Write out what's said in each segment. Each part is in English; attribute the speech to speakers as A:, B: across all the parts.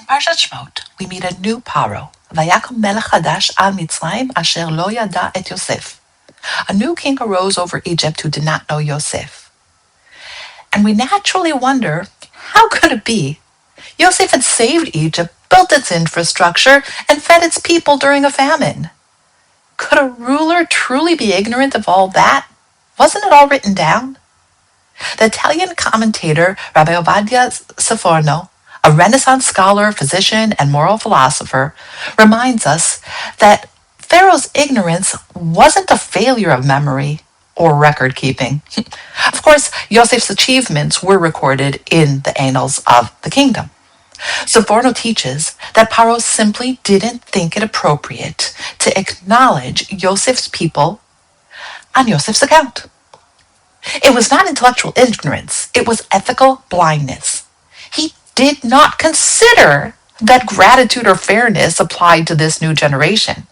A: In Parshat Shemot, we meet a new Pharaoh, Vayakom melech chadash al Mitzrayim asher lo yada et Yosef. A new king arose over Egypt who did not know Yosef. And we naturally wonder, how could it be? Yosef had saved Egypt, built its infrastructure, and fed its people during a famine. Could a ruler truly be ignorant of all that? Wasn't it all written down? The Italian commentator Rabbi Ovadia Saforno, a Renaissance scholar, physician, and moral philosopher, reminds us that Pharaoh's ignorance wasn't a failure of memory or record keeping. Of course, Yosef's achievements were recorded in the annals of the kingdom. Zipporah teaches that Pharaoh simply didn't think it appropriate to acknowledge Yosef's people on Yosef's account. It was not intellectual ignorance, it was ethical blindness. He did not consider that gratitude or fairness applied to this new generation.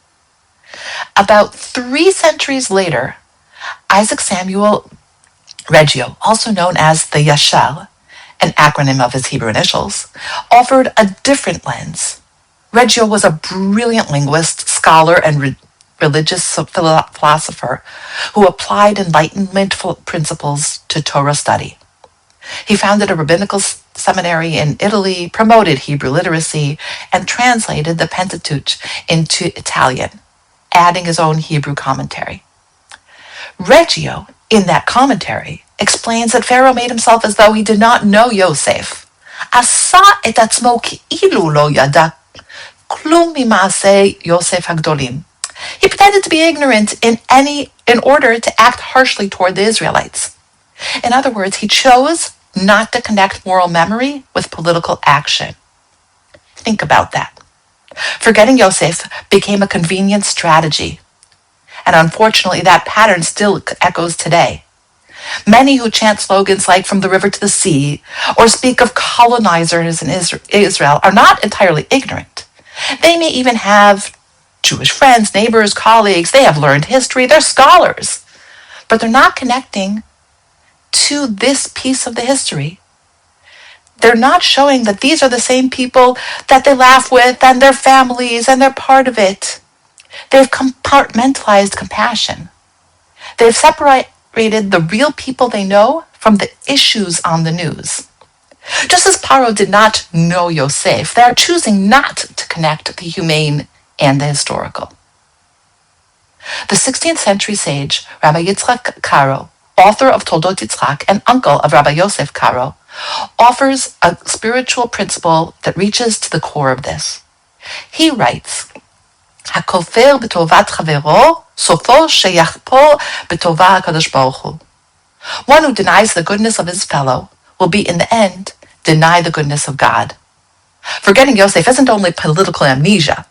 A: About 3 centuries later, Isaac Samuel Reggio, also known as the Yashel, an acronym of his Hebrew initials, offered a different lens. Reggio was a brilliant linguist, scholar, and religious philosopher who applied Enlightenment principles to Torah study. He founded a rabbinical seminary in Italy, promoted Hebrew literacy, and translated the Pentateuch into Italian, adding his own Hebrew commentary. Reggio, in that commentary, explains that Pharaoh made himself as though he did not know Yosef. Asa et atzmo ki'ilu lo yada klum mima'asei Yosef hagdolim. He pretended to be ignorant in order to act harshly toward the Israelites. In other words, he chose not to connect moral memory with political action. Think about that. Forgetting Yosef became a convenient strategy. And unfortunately, that pattern still echoes today. Many who chant slogans like "from the river to the sea" or speak of colonizers in Israel are not entirely ignorant. They may even have Jewish friends, neighbors, colleagues. They have learned history. They're scholars. But they're not connecting to this piece of the history. They're not showing that these are the same people that they laugh with and their families and they're part of it. They've compartmentalized compassion. They've separated the real people they know from the issues on the news. Just as Pharaoh did not know Yosef, they are choosing not to connect the humane and the historical. The 16th century sage, Rabbi Yitzchak Karo, author of Toldot Yitzchak and uncle of Rabbi Yosef Karo, offers a spiritual principle that reaches to the core of this. He writes, "Hakofer b'tovat chavero, sofo sheyachpor b'tova HaKadosh Baruch Hu." One who denies the goodness of his fellow will be, in the end, deny the goodness of God. Forgetting Yosef isn't only political amnesia.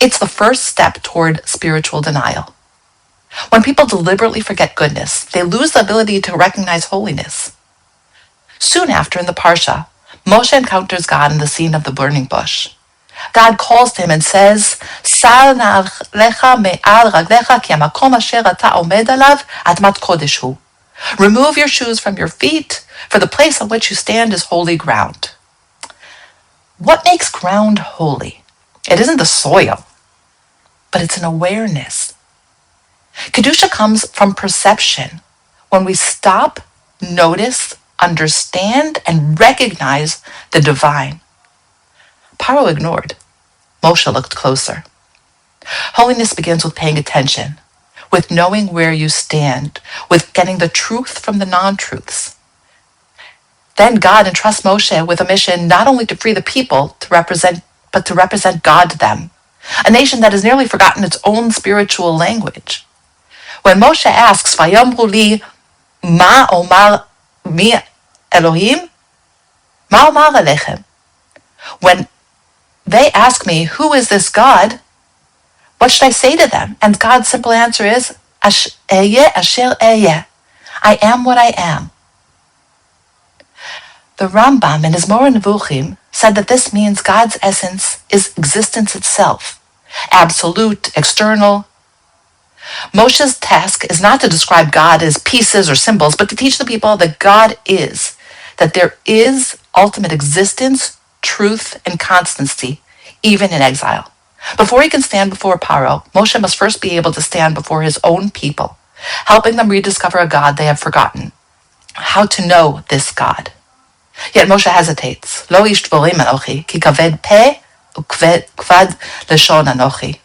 A: It's the first step toward spiritual denial. When people deliberately forget goodness, they lose the ability to recognize holiness. Soon after, in the Parsha, Moshe encounters God in the scene of the burning bush. God calls to him and says, "Sal na'alecha me'al raglecha ki hamakom asher ata omed alav admat kodesh hu." Remove your shoes from your feet, for the place on which you stand is holy ground. What makes ground holy? It isn't the soil, but it's an awareness. Kedusha comes from perception, when we stop, notice, understand, and recognize the divine. Pharaoh ignored. Moshe looked closer. Holiness begins with paying attention, with knowing where you stand, with getting the truth from the non-truths. Then God entrusts Moshe with a mission not only to free the people, but to represent God to them, a nation that has nearly forgotten its own spiritual language. When Moshe asks, "Vayamru li, ma omar mi Elohim? Ma omar alechem?" When they ask me, "Who is this God?" what should I say to them? And God's simple answer is, "Eyeh asher eyeh." I am what I am. The Rambam in his Moreh Nevuchim said that this means God's essence is existence itself, absolute, external. Moshe's task is not to describe God as pieces or symbols, but to teach the people that God is, that there is ultimate existence, truth, and constancy, even in exile. Before he can stand before Pharaoh, Moshe must first be able to stand before his own people, helping them rediscover a God they have forgotten, how to know this God. Yet Moshe hesitates. Lo ish dvorim anochi, ki kaved peh ukvad leshon anochi.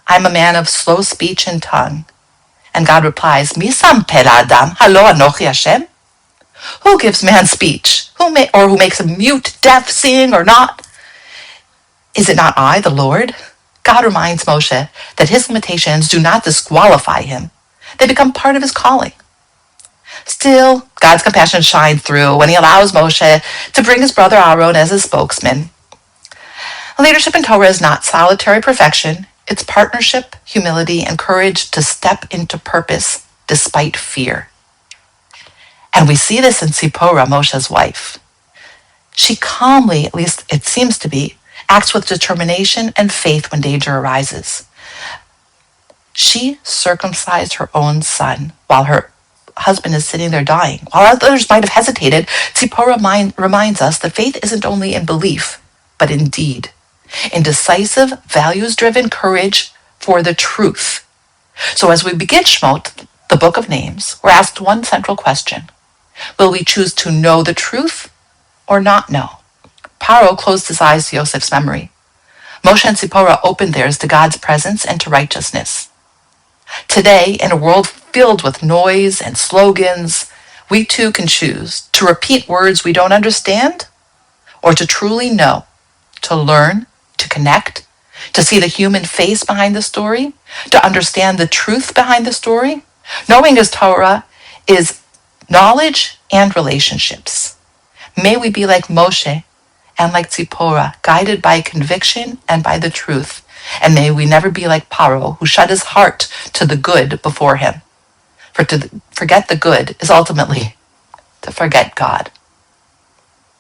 A: I'm a man of slow speech and tongue. And God replies, Mi sam peh la'adam, halo anochi Hashem? Who gives man speech? Who makes him mute, deaf, seeing, or not? Is it not I, the Lord? God reminds Moshe that his limitations do not disqualify him. They become part of his calling. Still, God's compassion shines through when he allows Moshe to bring his brother Aaron as his spokesman. Leadership in Torah is not solitary perfection. It's partnership, humility, and courage to step into purpose despite fear. And we see this in Zipporah, Moshe's wife. She calmly, at least it seems to be, acts with determination and faith when danger arises. She circumcised her own son while her husband is sitting there dying. While others might have hesitated, Zipporah reminds us that faith isn't only in belief, but in deed, in decisive, values-driven courage for the truth. So as we begin Shemot, the book of names, we're asked one central question. Will we choose to know the truth or not know? Pharaoh closed his eyes to Yosef's memory. Moshe and Zipporah opened theirs to God's presence and to righteousness. Today, in a world filled with noise and slogans, we too can choose to repeat words we don't understand or to truly know, to learn, to connect, to see the human face behind the story, to understand the truth behind the story. Knowing His Torah is knowledge and relationships. May we be like Moshe and like Zipporah, guided by conviction and by the truth. And may we never be like Pharaoh, who shut his heart to the good before him. For to forget the good is ultimately to forget God.